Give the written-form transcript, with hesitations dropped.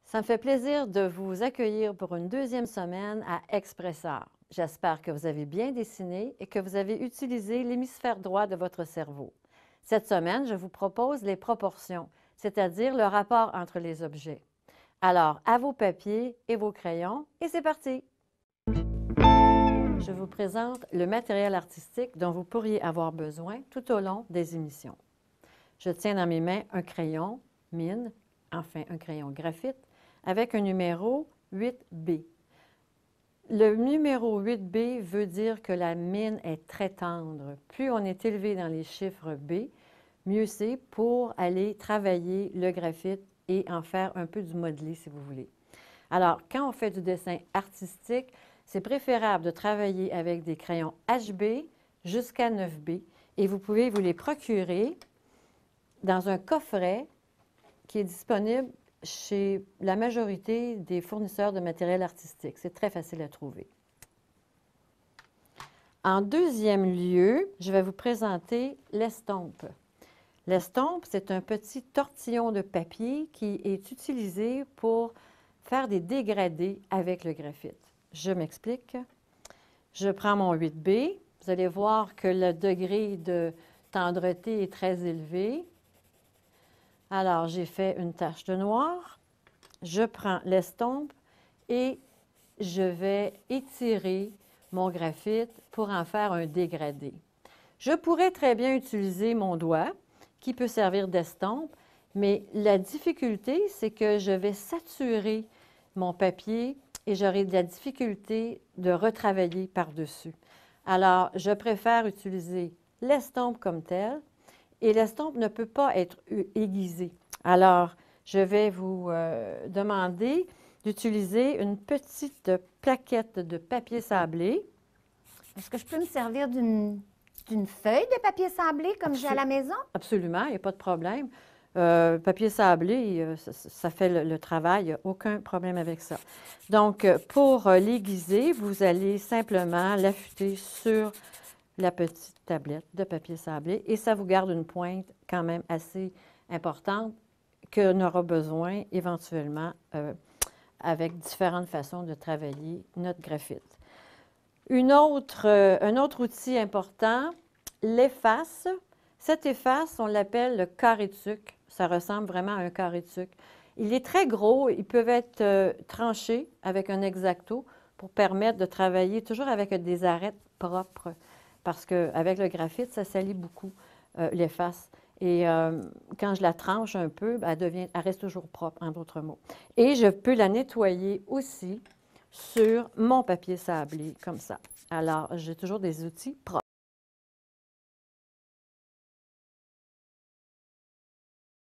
Ça me fait plaisir de vous accueillir pour une deuxième semaine à Expressar. J'espère que vous avez bien dessiné et que vous avez utilisé l'hémisphère droit de votre cerveau. Cette semaine, je vous propose les proportions, c'est-à-dire le rapport entre les objets. Alors, à vos papiers et vos crayons, et c'est parti! Je vous présente le matériel artistique dont vous pourriez avoir besoin tout au long des émissions. Je tiens dans mes mains un crayon mine, enfin un crayon graphite, avec un numéro 8B. Le numéro 8B veut dire que la mine est très tendre. Plus on est élevé dans les chiffres B, mieux c'est pour aller travailler le graphite et en faire un peu du modelé, si vous voulez. Alors, quand on fait du dessin artistique, c'est préférable de travailler avec des crayons HB jusqu'à 9B et vous pouvez vous les procurer dans un coffret qui est disponible chez la majorité des fournisseurs de matériel artistique. C'est très facile à trouver. En deuxième lieu, je vais vous présenter l'estompe. L'estompe, c'est un petit tortillon de papier qui est utilisé pour faire des dégradés avec le graphite. Je m'explique. Je prends mon 8B. Vous allez voir que le degré de tendreté est très élevé. Alors, j'ai fait une tache de noir. Je prends l'estompe et je vais étirer mon graphite pour en faire un dégradé. Je pourrais très bien utiliser mon doigt, qui peut servir d'estompe, mais la difficulté, c'est que je vais saturer mon papier et j'aurai de la difficulté de retravailler par-dessus. Alors, je préfère utiliser l'estompe comme telle, et l'estompe ne peut pas être aiguisée. Alors, je vais vous demander d'utiliser une petite plaquette de papier sablé. Est-ce que je peux me servir d'une feuille de papier sablé comme j'ai à la maison? Absolument, il n'y a pas de problème. Papier sablé, ça fait le travail, il n'y a aucun problème avec ça. Donc, pour l'aiguiser, vous allez simplement l'affûter sur la petite tablette de papier sablé et ça vous garde une pointe quand même assez importante qu'on aura besoin éventuellement avec différentes façons de travailler notre graphite. Un autre outil important, l'efface. Cette efface, on l'appelle le carré de sucre. Ça ressemble vraiment à un carré de sucre. Il est très gros, ils peuvent être tranchés avec un X-Acto pour permettre de travailler toujours avec des arêtes propres parce qu'avec le graphite, ça salit beaucoup l'efface. Et quand je la tranche un peu, elle reste toujours propre, en d'autres mots. Et je peux la nettoyer aussi sur mon papier sablé, comme ça. Alors, j'ai toujours des outils propres.